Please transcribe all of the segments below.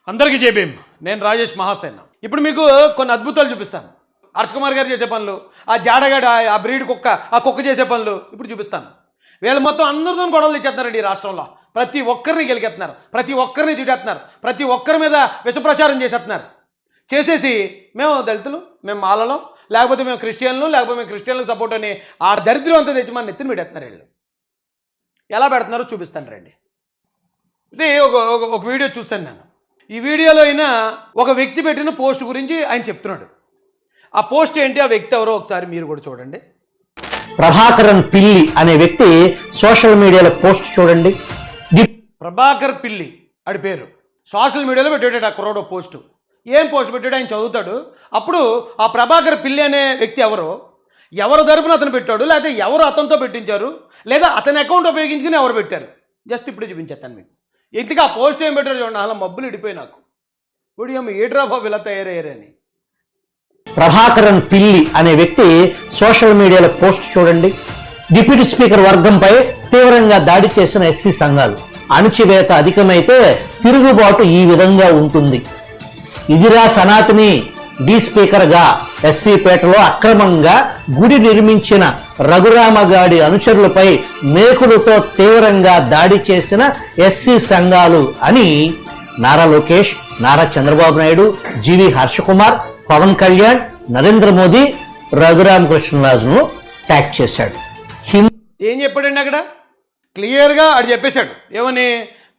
అందరికీ జేబీఎం. నేను రాజేష్ మహాసేన. ఇప్పుడు మీకు కొన్ని అద్భుతాలు చూపిస్తాను. హర్ష్ కుమార్ గారు చేసే పనులు, ఆ జాడగడ, ఆ బ్రీడ్ కుక్క, ఆ కుక్క చేసే పనులు ఇప్పుడు చూపిస్తాను. వీళ్ళు మొత్తం అందరితో గొడవలు తెచ్చేస్తున్నారండి ఈ రాష్ట్రంలో. ప్రతి ఒక్కరిని గెలికెత్తున్నారు, ప్రతి ఒక్కరిని తిట్టేస్తున్నారు, ప్రతి ఒక్కరి మీద విషప్రచారం చేసేస్తున్నారు. చేసేసి మేము దళితులు, మేము మాలలం, లేకపోతే మేము క్రిస్టియన్లు, లేకపోతే మేము క్రిస్టియన్లకు సపోర్ట్ అని ఆ దరిద్రం అంతా తెచ్చి మన నెత్తిని పెట్టేస్తున్నారు. వీళ్ళు ఎలా పెడుతున్నారో చూపిస్తాను రండి. ఇది ఒక వీడియో చూశాను నేను. ఈ వీడియోలో అయినా ఒక వ్యక్తి పెట్టిన పోస్ట్ గురించి ఆయన చెప్తున్నాడు. ఆ పోస్ట్ ఏంటి, ఆ వ్యక్తి ఎవరో ఒకసారి మీరు కూడా చూడండి. ప్రభాకరన్ పిల్లి అనే వ్యక్తి సోషల్ మీడియాలో పోస్ట్ చూడండి. ప్రభాకర్ పిల్లి ఆడి పేరు. సోషల్ మీడియాలో పెట్టాడు ఆ కుర్రోడు పోస్టు. ఏం పోస్ట్ పెట్టాడు ఆయన చదువుతాడు. అప్పుడు ఆ ప్రభాకర్ పిల్లి అనే వ్యక్తి ఎవరు తరపున అతను పెట్టాడు, లేకపోతే ఎవరు అతనితో పెట్టించారు, లేదా అతని అకౌంట్ ఉపయోగించుకుని ఎవరు పెట్టారు, జస్ట్ ఇప్పుడు చూపించేస్తాను మీకు. ఇంతగా ఆ పోస్ట్ ఏం పెట్టారు చూడండి. అలా మబ్బులు ఇడిపోయి నాకు ఇప్పుడు ఏమో ఏడ్రా బాబు ఇలా తయారయ్యారని. ప్రభాకరన్ పిల్లి అనే వ్యక్తి సోషల్ మీడియాలో పోస్ట్ చూడండి. డిప్యూటీ స్పీకర్ వర్గంపై తీవ్రంగా దాడి చేసిన ఎస్సీ సంఘాలు. అణచివేత అధికమైతే తిరుగుబాటు ఈ విధంగా ఉంటుంది. ఇదిరా సనాతని డి స్పీకర్గా ఎస్సీపేటలో అక్రమంగా గుడి నిర్మించిన రఘురామగాడి అనుచరులపై మేకులతో తీవ్రంగా దాడి చేసిన ఎస్సీ సంఘాలు అని నారా లోకేష్, నారా చంద్రబాబు నాయుడు, జీవి హర్షకుమార్, పవన్ కళ్యాణ్, నరేంద్ర మోదీ రఘురామకృష్ణరాజును ట్యాగ్ చేశాడు. ఏం చెప్పాడండి అక్కడ? క్లియర్గా ఆడు చెప్పేశాడు. ఏమని?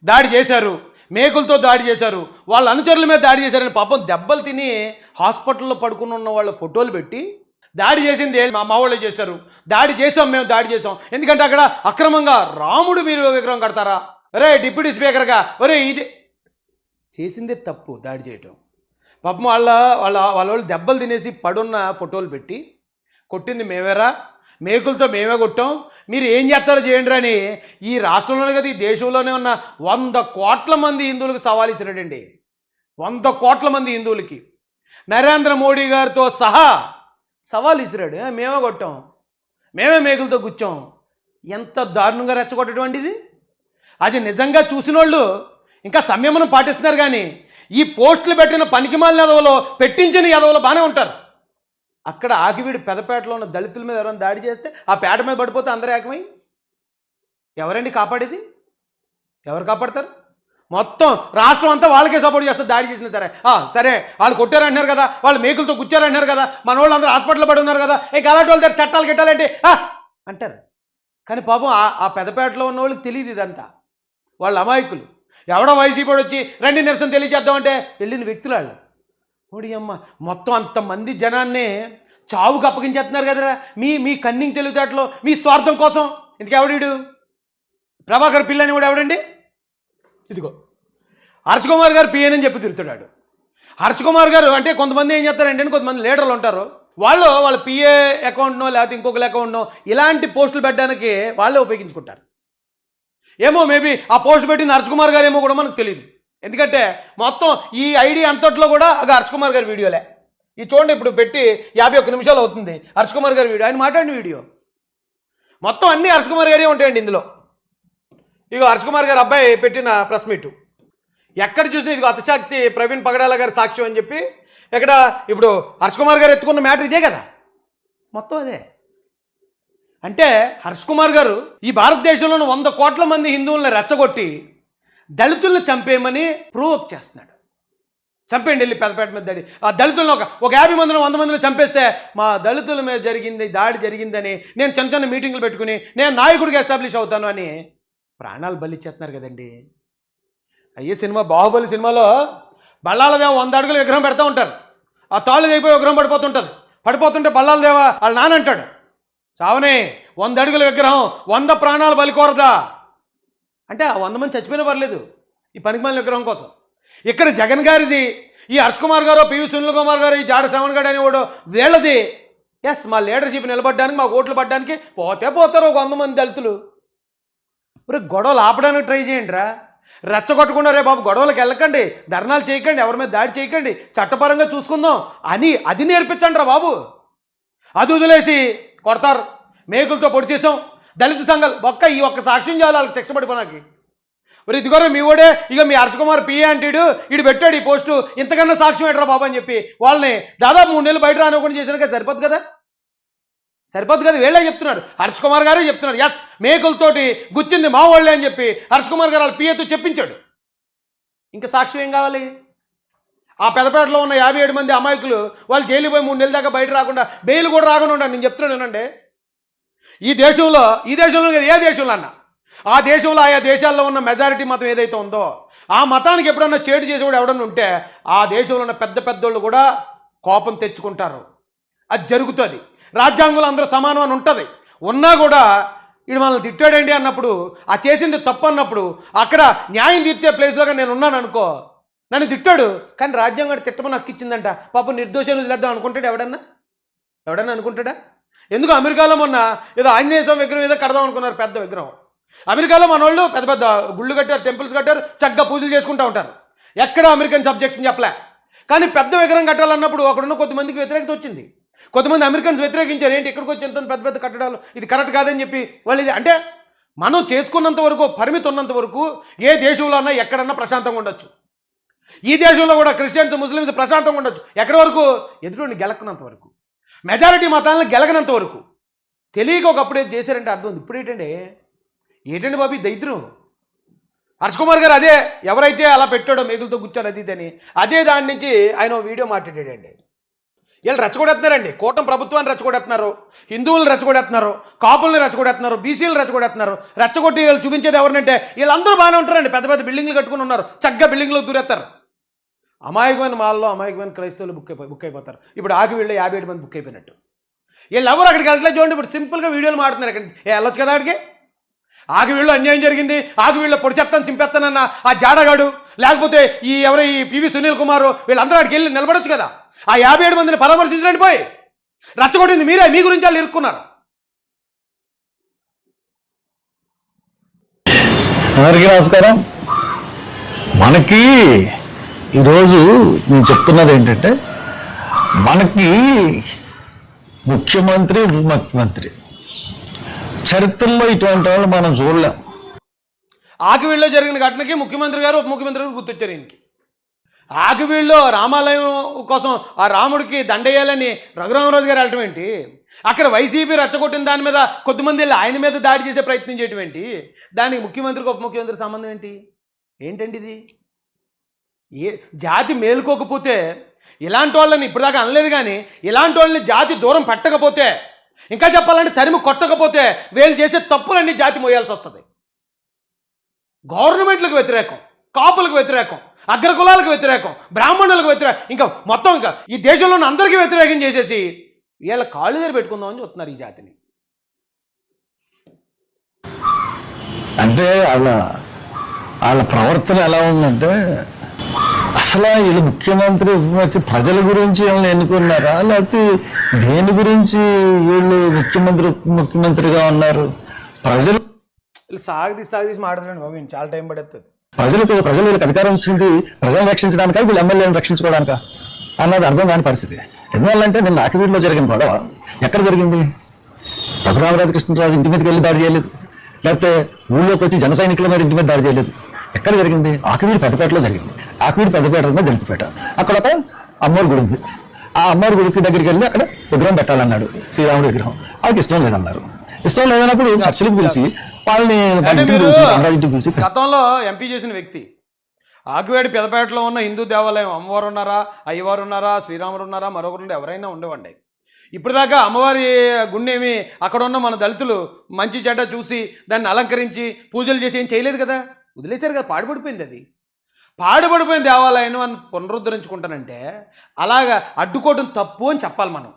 దాడి చేశారు, మేకులతో దాడి చేశారు, వాళ్ళ అనుచరుల మీద దాడి చేశారని. పాపం దెబ్బలు తిని హాస్పిటల్లో పడుకుని ఉన్న వాళ్ళ ఫోటోలు పెట్టి దాడి చేసింది మా వాళ్ళు చేశారు, దాడి చేసాం, మేము దాడి చేసాం. ఎందుకంటే అక్కడ అక్రమంగా రాముడు మీరు విగ్రహం కడతారా? ఒరే డిప్యూటీ స్పీకర్గా, ఒరే ఇది చేసిందే తప్పు దాడి చేయటం. పాపం వాళ్ళు దెబ్బలు తినేసి పడున్న ఫోటోలు పెట్టి కొట్టింది మేమేరా, మేకులతో మేమే కొట్టాం, మీరు ఏం చేస్తారో చేయండి అని ఈ రాష్ట్రంలోనే కదా ఈ దేశంలోనే ఉన్న 100 కోట్ల మంది హిందువులకు సవాల్ ఇచ్చినాడండి. 100 కోట్ల మంది హిందువులకి నరేంద్ర మోడీ గారితో సహా సవాల్ ఇసిరాడు. మేమే కొట్టాం, మేమే మేకులతో గుచ్చాం. ఎంత దారుణంగా రెచ్చగొట్టటువంటిది. అది నిజంగా చూసిన వాళ్ళు ఇంకా సంయమనం పాటిస్తున్నారు. కానీ ఈ పోస్టులు పెట్టిన పనికిమాలిన ఎదవలో, పెట్టించిన ఎదవలో బాగానే ఉంటారు. అక్కడ ఆకివీడి పెదపేటలో ఉన్న దళితుల మీద ఎవరైనా దాడి చేస్తే ఆ పేట మీద పడిపోతే అందరూ ఏకమై ఎవరండి కాపాడేది? ఎవరు కాపాడతారు? మొత్తం రాష్ట్రం అంతా వాళ్ళకే సపోర్ట్ చేస్తారు. దాడి చేసినా సరే సరే వాళ్ళు కొట్టారంటున్నారు కదా, వాళ్ళు మేకులతో గుచ్చారంటున్నారు కదా, మన వాళ్ళు అందరూ హాస్పిటల్లో పడి ఉన్నారు కదా, ఇక అలాంటి వాళ్ళ దగ్గర చట్టాలు గిట్టాలంటే అంటారు. కానీ పాపం ఆ పెదపేటలో ఉన్న వాళ్ళకి తెలియదు ఇదంతా. వాళ్ళ అమాయకులు. ఎవడో వైసీపీ వచ్చి రండి నిరసన తెలియచేద్దామంటే వెళ్ళిన వ్యక్తులు వాళ్ళు. ఓడి అమ్మ, మొత్తం అంతమంది జనాన్ని చావుకు అప్పగించేస్తున్నారు కదరా మీ కన్నింగ్ తెలివితేటలో, మీ స్వార్థం కోసం. ఇందుకెవడీడు? ప్రభాకర్ పిల్లి అని కూడా ఎవడండి? ఇదిగో హర్ష్ కుమార్ గారు పిఎన్ అని చెప్పి తిరుగుతున్నాడు. హర్ష్ కుమార్ గారు అంటే కొంతమంది ఏం చేస్తారంటే, కొంతమంది లీడర్లు ఉంటారు, వాళ్ళ పిఏ అకౌంట్నో లేకపోతే ఇంకొకరి అకౌంట్నో ఇలాంటి పోస్టులు పెట్టడానికి వాళ్ళే ఉపయోగించుకుంటారు. ఏమో మేబీ ఆ పోస్ట్ పెట్టింది హర్ష్ కుమార్ గారు ఏమో కూడా మనకు తెలియదు. ఎందుకంటే మొత్తం ఈ ఐడి అంతట్లో కూడా హర్ష్ కుమార్ గారి వీడియోలే. ఇది చూడండి, ఇప్పుడు పెట్టి 51 నిమిషాలు అవుతుంది హర్ష్ కుమార్ గారి వీడియో, ఆయన మాట్లాడిన వీడియో మొత్తం అన్నీ హర్ష్ కుమార్ గారే ఉంటాయండి ఇందులో. ఇగో హర్ష్ కుమార్ గారు అబ్బాయి పెట్టిన ప్రెస్ మీటు ఎక్కడ చూసినా ఇదిగో అతిశక్తి ప్రవీణ్ పగడాల గారి సాక్ష్యం అని చెప్పి ఎక్కడ ఇప్పుడు హర్ష్ కుమార్ గారు ఎత్తుకున్న మ్యాటర్ ఇదే కదా, మొత్తం అదే. అంటే హర్ష్ కుమార్ గారు ఈ భారతదేశంలోని 100 కోట్ల మంది హిందువులను రెచ్చగొట్టి దళితులను చంపేయమని ప్రూవ్ చేస్తున్నాడు. చంపేయండి వెళ్ళి పెదపేట మీద దాడి. ఆ దళితులను ఒక 50 మందిని 100 మందిని చంపేస్తే మా దళితుల మీద దాడి జరిగిందని నేను చిన్న చిన్న మీటింగులు పెట్టుకుని నేను నాయకుడిగా ఎస్టాబ్లిష్ అవుతాను అని ప్రాణాలు బలిచ్చేస్తున్నారు కదండి. అయ్యే సినిమా బాహుబలి సినిమాలో బల్లాల దేవ 100 అడుగుల విగ్రహం పెడతా ఉంటారు. ఆ తాళ్ళు దిగిపోయి విగ్రహం పడిపోతుంటే బల్లాల దేవ వాళ్ళ నాన్న అంటాడు, సావనే 100 అడుగుల విగ్రహం 100 ప్రాణాలు బలికోరదా అంటే ఆ 100 మంది చచ్చిపోయినా పర్లేదు ఈ పనికిమాలిన విగ్రహం కోసం. ఇక్కడ జగన్ గారిది, ఈ హర్ష్ కుమార్ గారు, పివి సునీల్ కుమార్ గారు, ఈ జాడ శ్రవణ్ గారు అనేవాడు వీళ్ళది. ఎస్, మా లీడర్షిప్ నిలబడడానికి, మా ఓట్లు పడ్డానికి పోతారు ఒక 100 మంది దళితులు. మరి గొడవలు ఆపడానికి ట్రై చేయండి రా, రెచ్చగొట్టకుండా రే బాబు గొడవలకు వెళ్ళకండి, ధర్నాలు చేయకండి, ఎవరి మీద దాడి చేయకండి, చట్టపరంగా చూసుకుందాం అని అది నేర్పించండి రా బాబు. అది వదిలేసి కొడతారు, మేకులతో పొడి చేసాం, దళిత సంఘాలు ఈ ఒక్క సాక్ష్యం చాలు వాళ్ళకి శిక్ష పడిపోనాకి. మరి ఇదిగోరా మీ ఓడే ఇక మీ హర్ష కుమార్ పిఏ అంటాడు వీడు పెట్టాడు ఈ పోస్టు ఇంతకన్నా సాక్ష్యం ఏంట్రా బాబు అని చెప్పి వాళ్ళని దాదాపు 3 నెలలు బయట రానివ్వకుండా చేసినాక సరిపోదు కదా వీళ్ళే చెప్తున్నారు. హర్ష కుమార్ గారే చెప్తున్నారు ఎస్ మేకులతోటి గుచ్చింది మా వాళ్ళే అని చెప్పి హర్ష కుమార్ గారు వాళ్ళ పిఏతో చెప్పించాడు. ఇంకా సాక్ష్యం ఏం కావాలి? ఆ పెదపేటలో ఉన్న 57 మంది అమాయకులు వాళ్ళు జైలు పోయి 3 నెలల దాకా బయట రాకుండా బెయిల్ కూడా రాకుండా ఉండండి. నేను చెప్తున్నానండి ఈ దేశంలో ఏ దేశంలో అన్నా ఆ దేశంలో ఆయా దేశాల్లో ఉన్న మెజారిటీ మతం ఏదైతే ఉందో ఆ మతానికి ఎప్పుడన్నా చేటు చేసేవాడు ఎవడన్నా ఉంటే ఆ దేశంలో ఉన్న పెద్దోళ్ళు కూడా కోపం తెచ్చుకుంటారు. అది జరుగుతుంది. రాజ్యాంగంలో అందరూ సమానం అని ఉంటుంది. ఉన్నా కూడా వీడు మనల్ని తిట్టాడండి అన్నప్పుడు ఆ చేసింది తప్పు అన్నప్పుడు అక్కడ న్యాయం తీర్చే ప్లేస్లోగా నేను ఉన్నాను అనుకో, నన్ను తిట్టాడు కానీ రాజ్యాంగం తిట్టమని హక్కు ఇచ్చిందంట పాపం నిర్దోషాలు వదిలేద్దాం అనుకుంటాడు ఎవడన్నా అనుకుంటాడా? ఎందుకు అమెరికాలో మొన్న ఏదో ఆంజనేయ స్వామి విగ్రహం ఏదో కడదాం అనుకున్నారు, పెద్ద విగ్రహం. అమెరికాలో మన వాళ్ళు పెద్ద పెద్ద గుళ్ళు కట్టారు, టెంపుల్స్ కట్టారు, చక్కగా పూజలు చేసుకుంటూ ఉంటారు. ఎక్కడ అమెరికన్ సబ్జెక్ట్ని చెప్పలే. కానీ పెద్ద విగ్రహం కట్టాలన్నప్పుడు అక్కడున్న కొంతమందికి వ్యతిరేకత వచ్చింది. కొంతమంది అమెరికన్స్ వ్యతిరేకించారు. ఏంటి ఇక్కడికి వచ్చి ఎంత పెద్ద కట్టడాలు, ఇది కరెక్ట్ కాదని చెప్పి వాళ్ళు ఇది అంటే మనం చేసుకున్నంత వరకు పరిమితి ఉన్నంత వరకు ఏ దేశంలో అన్నా ఎక్కడన్నా ప్రశాంతంగా ఉండొచ్చు. ఈ దేశంలో కూడా క్రిస్టియన్స్ ముస్లిమ్స్ ప్రశాంతంగా ఉండొచ్చు. ఎక్కడి వరకు? ఎదురుని గెలకనంత వరకు, మెజారిటీ మతాలను గెలకనంత వరకు. తెలియక ఒకప్పుడు ఏది చేశారంటే అర్థం ఉంది. ఇప్పుడు ఏంటండి బాబు ఈ దరిద్రం? హర్ష కుమార్ గారు అదే ఎవరైతే అలా పెట్టాడో మేకులతో కూర్చొని అది ఇదని అదే దాని నుంచి ఆయన వీడియో మాట్లాడాడండి. వీళ్ళు రెచ్చగొడేస్తున్నారండి. కూటమి ప్రభుత్వాన్ని రెచ్చగొడేస్తున్నారు, హిందువులను రెచ్చగొడేస్తున్నారు, కాపులను రెచ్చగొడేస్తున్నారు, బీసీలను రెచ్చగొడేస్తున్నారు. రెచ్చగొట్టి వీళ్ళు చూపించేది ఎవరినంటే వీళ్ళందరూ బాగానే ఉంటారండి. పెద్ద పెద్ద బిల్డింగ్లు కట్టుకుని ఉన్నారు, చక్కగా బిల్డింగ్లో దూరేస్తారు. అమాయకమైన మాల్లో అమాయకమైన క్రైస్తవులు బుక్ అయిపోతారు. ఇప్పుడు ఆకి వీళ్ళు 57 మంది బుక్ అయిపోయినట్టు. వీళ్ళు ఎవరు అక్కడికి వెళ్ళట్లేదు చూడండి. ఇప్పుడు సింపుల్గా వీడియోలు మాడుతున్నారు. అక్కడికి వెళ్ళొచ్చు కదా అక్కడికి. ఆకి వీళ్ళు అన్యాయం జరిగింది, ఆకి వీళ్ళు పొడి చెప్తాను సింపేస్తానన్న ఆ జాడగాడు లేకపోతే ఈ పివి సునీల్ కుమారు వీళ్ళందరూ అక్కడికి వెళ్ళి నిలబడొచ్చు కదా. ఆ 57 మందిని పరామర్శించడానికి పోయి రచ్చగొట్టింది మీరే. మీ గురించి వాళ్ళు ఇరుక్కున్నారు. అందరికీ నమస్కారం. మనకి ఈరోజు నేను చెప్తున్నది ఏంటంటే మనకి ముఖ్యమంత్రి ఉప ముఖ్యమంత్రి చరిత్రలో ఇటువంటి వాళ్ళు మనం చూడలేం. ఆకివీళ్ళలో జరిగిన ఘటనకి ముఖ్యమంత్రి గారు ఉప ముఖ్యమంత్రి గారు గుర్తొచ్చారు ఈయనకి. ఆకివీళ్ళలో రామాలయం కోసం ఆ రాముడికి దండేయాలని రఘురామరాజు గారు వెళ్ళటం ఏంటి? అక్కడ వైసీపీ రెచ్చగొట్టిన దాని మీద కొద్దిమంది వెళ్ళి ఆయన మీద దాడి చేసే ప్రయత్నం చేయటం ఏంటి? దానికి ముఖ్యమంత్రికి ఉప ముఖ్యమంత్రి సంబంధం ఏంటండి ఇది? జాతి మేలుకోకపోతే ఇలాంటి వాళ్ళని ఇప్పటిదాకా అనలేదు కానీ ఇలాంటి వాళ్ళని జాతి దూరం పెట్టకపోతే, ఇంకా చెప్పాలంటే తరిమి కొట్టకపోతే వీళ్ళు చేసే తప్పులన్నీ జాతి మోయాల్సి వస్తుంది. గవర్నమెంట్లకు వ్యతిరేకం, కాపులకు వ్యతిరేకం, అగ్రకులాలకు వ్యతిరేకం, బ్రాహ్మణులకు వ్యతిరేకం, ఇంకా మొత్తం ఇంకా ఈ దేశంలో ఉన్న అందరికీ వ్యతిరేకం చేసేసి వీళ్ళ కాళ్ళు దగ్గర పెట్టుకుందామని చెప్తున్నారు ఈ జాతిని. అంటే వాళ్ళ ప్రవర్తన ఎలా ఉందంటే అసలు వీళ్ళు ముఖ్యమంత్రి ప్రజల గురించి ఏమైనా ఎన్నుకున్నారా లేకపోతే దేని గురించి వీళ్ళు ముఖ్యమంత్రి ముఖ్యమంత్రిగా ఉన్నారు? ప్రజలు సాగదీసి మాట్లాడండి బాబు, చాలా టైం పడుతుంది. ప్రజలు వీళ్ళకి అధికారం వచ్చింది ప్రజలను రక్షించడానికా వీళ్ళు ఎమ్మెల్యేలను రక్షించుకోవడానికా అన్నది అర్థం కాని పరిస్థితి. ఎందువల్లంటే నిన్న ఆకివీడులో జరిగిన గొడవ ఎక్కడ జరిగింది? రఘురామరాజు కృష్ణరాజు ఇంటి మీదకి వెళ్ళి దాడి చేయలేదు, లేకపోతే ఊళ్ళోకి వచ్చి జన సైనికుల మీద ఇంటి మీద దాడి చేయలేదు. ఎక్కడ జరిగింది? ఆకివీడు పెద్దపేటలో జరిగింది. ఆకివీడు పెద్దపేట దళితపేట. అక్కడ ఒక అమ్మవారి గుడి ఉంది. ఆ అమ్మవారి గుడికి దగ్గరికి వెళ్ళి అక్కడ విగ్రహం పెట్టాలన్నాడు, శ్రీరాముడి విగ్రహం. వాళ్ళకి ఇష్టం లేదన్నారు. ఇష్టం లేదన్నప్పుడు చర్చలకు పిలిచి వాళ్ళని పిలిచి గతంలో ఎంపీ చేసిన వ్యక్తి ఆకివేడి పెదపేటలో ఉన్న హిందూ దేవాలయం అమ్మవారు ఉన్నారా, అయ్యవారు ఉన్నారా, శ్రీరాముడు ఉన్నారా, మరొకరు ఎవరైనా ఉండేవండి. ఇప్పుడు దాకా అమ్మవారి గుండేమి అక్కడ ఉన్న మన దళితులు మంచి చెడ్డ చూసి దాన్ని అలంకరించి పూజలు చేసి ఏం చేయలేదు కదా, వదిలేశారు కదా. పాడుపడిపోయింది. అది పాడుపడిపోయిన దేవాలయం అని పునరుద్ధరించుకుంటానంటే అలాగా అడ్డుకోవడం తప్పు అని చెప్పాలి మనం.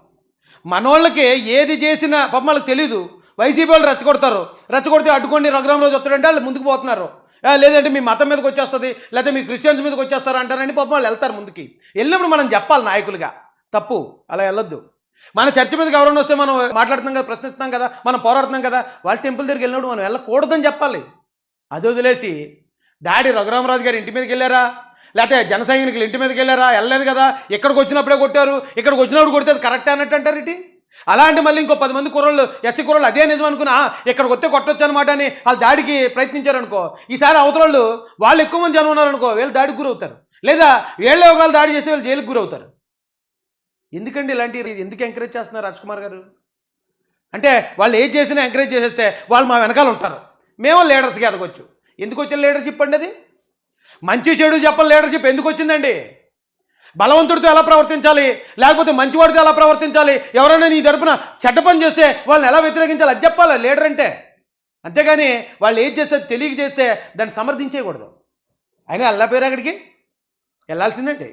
మనోళ్ళకి ఏది చేసినా పాపం వాళ్ళకి తెలీదు. వైసీపీ వాళ్ళు రెచ్చగొడితే అడ్డుకోండి రఘురామరాజు వస్తాడంటే వాళ్ళు ముందుకు పోతున్నారు. లేదంటే మీ మతం మీదకి వచ్చేస్తుంది, లేకపోతే మీ క్రిస్టియన్స్ మీదకి వచ్చేస్తారు అంటారని పాపం వాళ్ళు వెళ్తారు ముందుకి. వెళ్ళినప్పుడు మనం చెప్పాలి నాయకులుగా, తప్పు అలా వెళ్ళొద్దు. మన చర్చ మీదకి ఎవరైనా వస్తే మనం మాట్లాడుతున్నాం కదా, ప్రశ్నిస్తున్నాం కదా, మనం పోరాడుతున్నాం కదా, వాళ్ళ టెంపుల్ దగ్గరికి వెళ్ళినప్పుడు మనం వెళ్ళకూడదని చెప్పాలి. అది వదిలేసి డాడీ రఘురామరాజు గారు ఇంటి మీదకి వెళ్ళారా, లేకపోతే జన సైనికులు ఇంటి మీదకి వెళ్ళారా, వెళ్ళలేదు కదా, ఇక్కడికి వచ్చినప్పుడే కొట్టారు, ఇక్కడికి వచ్చినప్పుడు కొడితే అది కరెక్ట్ అన్నట్టు అంటారు. ఇటు అలాంటి మళ్ళీ ఇంకో 10 మంది కుర్రోళ్ళు ఎస్సీ కుర్రోళ్ళు అదే నిజం అనుకున్నా ఇక్కడికి వస్తే కొట్టొచ్చు అనమాట అని వాళ్ళు దాడికి ప్రయత్నించారనుకో, ఈసారి అవతల వాళ్ళు ఎక్కువ మంది జనం ఉన్నారనుకో, వీళ్ళు దాడికి గురవుతారు. లేదా వీళ్ళే ఒకవేళ దాడి చేస్తే వీళ్ళు జైలుకి గురవుతారు. ఎందుకండి ఇలాంటి ఎందుకు ఎంకరేజ్ చేస్తున్నారు హర్ష్ కుమార్ గారు? అంటే వాళ్ళు ఏం చేసినా ఎంకరేజ్ చేసేస్తే వాళ్ళు మా వెనకాల ఉంటారు, మేము లీడర్స్కి ఎదగొచ్చు. ఎందుకు వచ్చిన లీడర్షిప్ అండి అది? మంచి చెడు చెప్పని లీడర్షిప్ ఎందుకు వచ్చిందండి? బలవంతుడితో ఎలా ప్రవర్తించాలి, లేకపోతే మంచివాడితో ఎలా ప్రవర్తించాలి, ఎవరైనా నీ తరపున చెడ్డ పని చేస్తే వాళ్ళని ఎలా వ్యతిరేకించాలి అది చెప్పాలి లీడర్ అంటే. అంతేగాని వాళ్ళు ఏం చేస్తే తెలియక చేస్తే దాన్ని సమర్థించేయకూడదు. అయినా అల్లా పేరు అక్కడికి వెళ్ళాల్సిందండి.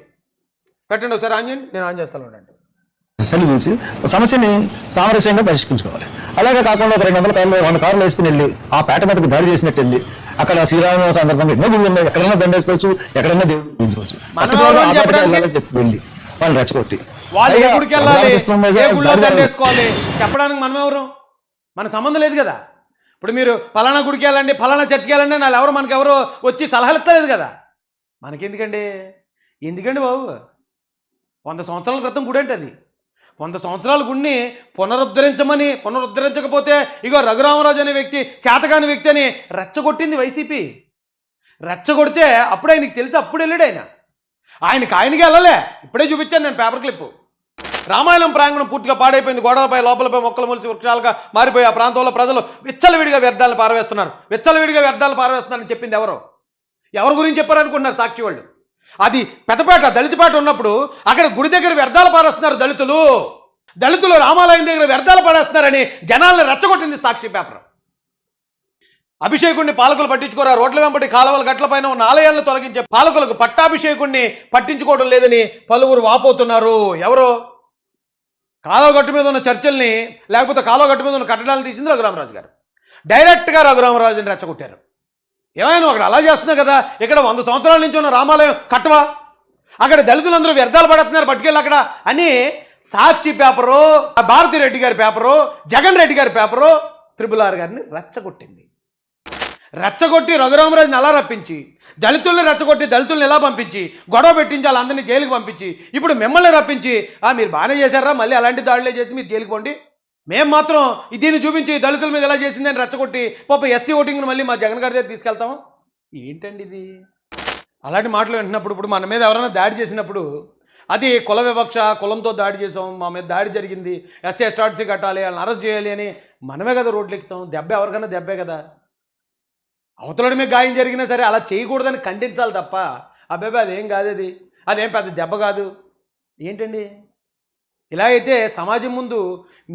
పెట్టండి ఒకసారి ఆన్ చేయండి, నేను ఆన్ చేస్తాను అండి. సెలవించి సమస్యని సామరస్యంగా పరిష్కరించుకోవాలి. అలాగే కాకుండా ఒక 200 కార్లు 100 కార్లు వేసుకుని వెళ్ళి ఆ పేట మీదకి దాడి చేసినట్టు వెళ్ళి అక్కడ శ్రీరామ సందర్భంగా ఎన్నో గుళ్ళు ఉన్నాయి, ఎక్కడైనా దండేసుకోవచ్చు, ఎక్కడైనా దేవుడు పూజించుకోవచ్చు. చెప్పి వెళ్ళి వాళ్ళు రెచ్చగొట్టి వాళ్ళు ఏ గుడికి వెళ్ళాలి, ఏ గుళ్ళో దండేసుకోవాలి చెప్పడానికి మనం ఎవరు? మన సంబంధం లేదు కదా. ఇప్పుడు మీరు ఫలానా గుడికి వెళ్ళండి, ఫలానా చర్చికి వెళ్ళండి వాళ్ళు ఎవరు మనకెవరు వచ్చి సలహాలు ఇస్తలేదు కదా. మనకెందుకండి? ఎందుకండి బాబు? 100 సంవత్సరాల క్రితం గుడి అంటే అది. 100 సంవత్సరాల గుడిని పునరుద్ధరించకపోతే ఇగో రఘురామరాజు అనే వ్యక్తి చేతకాని వ్యక్తి అని రెచ్చగొట్టింది వైసీపీ. రెచ్చగొడితే అప్పుడు ఆయనకి తెలిసి అప్పుడు వెళ్ళాడు ఆయనకి వెళ్ళలే. ఇప్పుడే చూపించాను నేను పేపర్ క్లిప్పు. రామాయణం ప్రాంగణం పూర్తిగా పాడైపోయింది, గోడలపై లోపలపై మొక్కలు మొలిచి వృక్షాలుగా మారిపోయి ఆ ప్రాంతంలో ప్రజలు విచ్చలవిడిగా వ్యర్థాలను పారవేస్తున్నారని చెప్పింది ఎవరు గురించి చెప్పారనుకుంటున్నారు సాక్షి వాళ్ళు? అది పెద్దపేట దళితపేట ఉన్నప్పుడు అక్కడ గుడి దగ్గర వ్యర్థాలు పారేస్తున్నారు దళితులు రామాలయం దగ్గర వ్యర్థాలు పారేస్తున్నారని జనాలను రెచ్చగొట్టింది సాక్షి పేపర్. అభిషేకుడిని పాలకులు పట్టించుకోరా, రోడ్ల వెంబడి కాలువల గట్లపైన ఉన్న ఆలయాలను తొలగించే పాలకులకు పట్టాభిషేకుడిని పట్టించుకోవడం లేదని పలువురు వాపోతున్నారు. ఎవరు? కాలువ గట్టు మీద ఉన్న చర్చల్ని లేకపోతే కాలువ గట్టు మీద ఉన్న కట్టడాలను తీసింది రఘురామరాజు గారు. డైరెక్ట్గా రఘురామరాజుని రెచ్చగొట్టారు. ఏమైనా అక్కడ అలా చేస్తున్నావు కదా, ఇక్కడ 100 సంవత్సరాల నుంచి ఉన్న రామాలయం కట్టవా, అక్కడ దళితులందరూ వ్యర్థాలు పడుతున్నారు పట్టుకెళ్ళి అక్కడ అని సాక్షి పేపరు, భారతిరెడ్డి గారి పేపరు, జగన్ రెడ్డి గారి పేపరు RRR గారిని రెచ్చగొట్టి రఘురామరాజుని అలా రప్పించి దళితుల్ని రెచ్చగొట్టి దళితుల్ని ఎలా పంపించి గొడవ పెట్టించి వాళ్ళందరినీ జైలుకి పంపించి ఇప్పుడు మిమ్మల్ని రప్పించి మీరు బాగానే చేశారా, మళ్ళీ అలాంటి దాడులే చేసి మీరు జైలుకి పోండి, మేము మాత్రం దీన్ని చూపించి దళితుల మీద ఎలా చేసిందని రెచ్చగొట్టి పాప ఎస్సీ ఓటింగ్ను మళ్ళీ మా జగన్ గారి దగ్గర తీసుకెళ్తాము. ఏంటండి ఇది? అలాంటి మాటలు వింటున్నప్పుడు ఇప్పుడు మన మీద ఎవరైనా దాడి చేసినప్పుడు అది కుల వివక్ష, కులంతో దాడి చేసాం, మా మీద దాడి జరిగింది, ఎస్సీ ఎస్టార్సీ కట్టాలి, వాళ్ళని అరెస్ట్ చేయాలి అని మనమే కదా రోడ్లు ఎక్కుతాం. దెబ్బ ఎవరికైనా దెబ్బే కదా. అవతలడి మీద గాయం జరిగినా సరే అలా చేయకూడదని ఖండించాలి తప్ప అబ్బాయి అదేం కాదు, అదేం పెద్ద దెబ్బ కాదు. ఏంటండి ఇలా అయితే సమాజం ముందు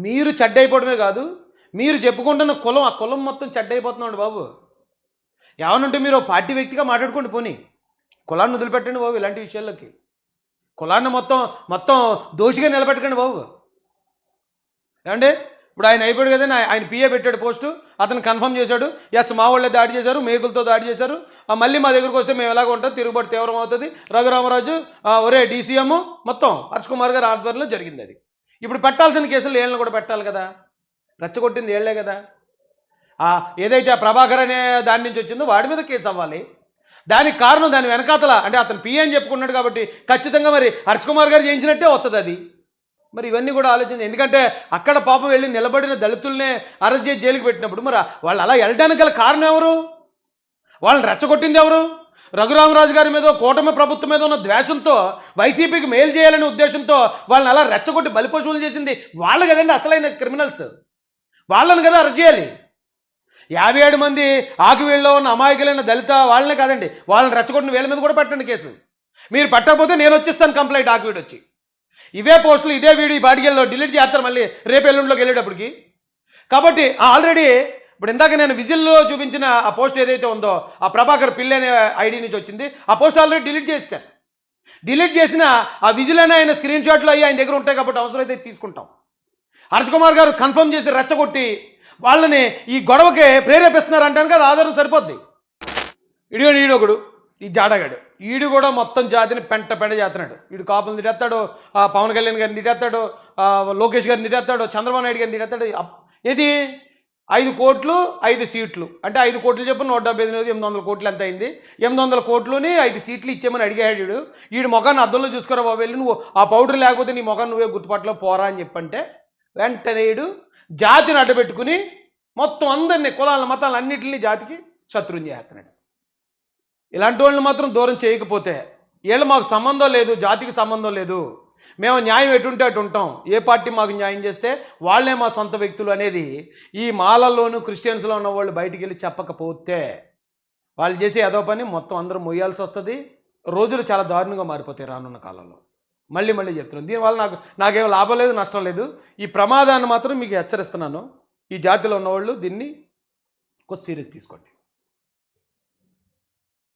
మీరు చెడ్డైపోవడమే కాదు, మీరు చెప్పుకుంటున్న కులం ఆ కులం మొత్తం చెడ్డైపోతున్నాడు బాబు. ఏమనుంటే మీరు పార్టీ వ్యక్తిగా మాట్లాడుకోండి, పోనీ కులాన్ని వదిలిపెట్టండి బాబు. ఇలాంటి విషయాల్లోకి కులాన్ని మొత్తం దోషిగా నిలబెట్టకండి బాబు. ఏమంటే ఇప్పుడు ఆయన అయిపోయాడు కదా, ఆయన పిఏ పెట్టాడు పోస్టు, అతను కన్ఫర్మ్ చేశాడు, ఎస్ మా వాళ్ళే దాడి చేశారు, మేకులతో దాడి చేశారు, మళ్ళీ మా దగ్గరకు వస్తే మేము ఎలాగ ఉంటాం, తిరుగుబాటు తీవ్రం అవుతుంది, రఘురామరాజు ఒరే డీసీఎం మొత్తం హర్ష్ కుమార్ గారి ఆధ్వర్యంలో జరిగింది అది. ఇప్పుడు పెట్టాల్సిన కేసులు ఏళ్ళని కూడా పెట్టాలి కదా, రెచ్చగొట్టింది ఏళ్లే కదా. ఏదైతే ఆ ప్రభాకర్ అనే దాని నుంచి వచ్చిందో వాడి మీద కేసు అవ్వాలి. దానికి కారణం దాని వెనకాతల అంటే అతను పిఏ అని చెప్పుకున్నాడు కాబట్టి ఖచ్చితంగా మరి హర్ష్ కుమార్ గారు చేయించినట్టే వస్తుంది అది. మరి ఇవన్నీ కూడా ఆలోచించి, ఎందుకంటే అక్కడ పాపం వెళ్ళి నిలబడిన దళితుల్నే అరెస్ట్ చేసి జైలుకి పెట్టినప్పుడు మరి వాళ్ళు అలా వెళ్ళడానికి గల కారణం ఎవరు? వాళ్ళని రెచ్చగొట్టింది ఎవరు? రఘురామరాజు గారి మీద కూటమి ప్రభుత్వం మీద ఉన్న ద్వేషంతో వైసీపీకి మేలు చేయాలనే ఉద్దేశంతో వాళ్ళని అలా రెచ్చగొట్టి బలిపశువులు చేసింది వాళ్ళు కదండి అసలైన క్రిమినల్స్. వాళ్ళని కదా అరెస్ట్ చేయాలి. 57 మంది ఆకివీళ్ళలో ఉన్న అమాయకులైన దళిత వాళ్ళనే కాదండి, వాళ్ళని రెచ్చగొట్టిన వీళ్ళ మీద కూడా పెట్టండి కేసు. మీరు పెట్టకపోతే నేను వచ్చేస్తాను కంప్లైంట్ ఆకివీడు వచ్చి. ఇవే పోస్టులు ఇదే వీడియో ఈ బాడిగల్లో డిలీట్ చేస్తారు మళ్ళీ రేపు ఎల్లుండిలోకి వెళ్ళేటప్పటికి. కాబట్టి ఆల్రెడీ ఇప్పుడు ఇందాక నేను విజిల్లో చూపించిన ఆ పోస్ట్ ఏదైతే ఉందో ఆ ప్రభాకర్ పిల్లి అనే ఐడి నుంచి వచ్చింది, ఆ పోస్ట్ ఆల్రెడీ డిలీట్ చేశాను. డిలీట్ చేసిన ఆ విజిల్ అనే ఆయన స్క్రీన్ షాట్లు అయ్యి ఆయన దగ్గర ఉంటాయి కాబట్టి అవసరమైతే తీసుకుంటాం. హర్ష్ కుమార్ గారు కన్ఫర్మ్ చేసి రెచ్చగొట్టి వాళ్ళని ఈ గొడవకి ప్రేరేపిస్తున్నారు అంటాను కదా, ఆధారం సరిపోద్ది. ఈడొకడు ఈ జాడగాడు ఈడు కూడా మొత్తం జాతిని పెంట చేస్తున్నాడు. వీడు కాపులను తిట్టేస్తాడు, పవన్ కళ్యాణ్ గారిని తిట్టేస్తాడు, లోకేష్ గారిని తిట్టేస్తాడు, చంద్రబాబు నాయుడు గారిని తిట్టేస్తాడు. ఏంటి 5 కోట్లు 5 సీట్లు అంటే 5 కోట్లు చెప్పి 178 800 కోట్లు ఎంత అయింది, 800 కోట్లుని 5 సీట్లు ఇచ్చేమని అడిగాడు. వీడు మొఖాన్ని అద్దంలో చూసుకోరా బాబు, వెళ్ళి నువ్వు ఆ పౌడర్ లేకపోతే నీ మొఖాన్ని నువ్వే గుర్తుపట్టలో పోరా అని చెప్పంటే వెంటనే వీడు జాతిని అడ్డపెట్టుకుని మొత్తం అందరినీ కులాల మతాలు అన్నింటినీ జాతికి శత్రువుని చేస్తున్నాడు. ఇలాంటి వాళ్ళని మాత్రం దూరం చేయకపోతే, వీళ్ళు మాకు సంబంధం లేదు, జాతికి సంబంధం లేదు, మేము న్యాయం ఎటుంటే అటు ఉంటాం, ఏ పార్టీ మాకు న్యాయం చేస్తే వాళ్ళే మా సొంత వ్యక్తులు అనేది ఈ మాలల్లోనూ క్రిస్టియన్స్లో ఉన్న వాళ్ళు బయటికి వెళ్ళి చెప్పకపోతే వాళ్ళు చేసే ఏదో పని మొత్తం అందరూ మొయ్యాల్సి వస్తుంది. రోజులు చాలా దారుణంగా మారిపోతాయి రానున్న కాలంలో. మళ్ళీ చెప్తున్నాను, దీనివల్ల నాకేం లాభం లేదు, నష్టం లేదు. ఈ ప్రమాదాన్ని మాత్రం మీకు హెచ్చరిస్తున్నాను. ఈ జాతిలో ఉన్నవాళ్ళు దీన్ని కొంచెం సీరియస్ తీసుకోండి.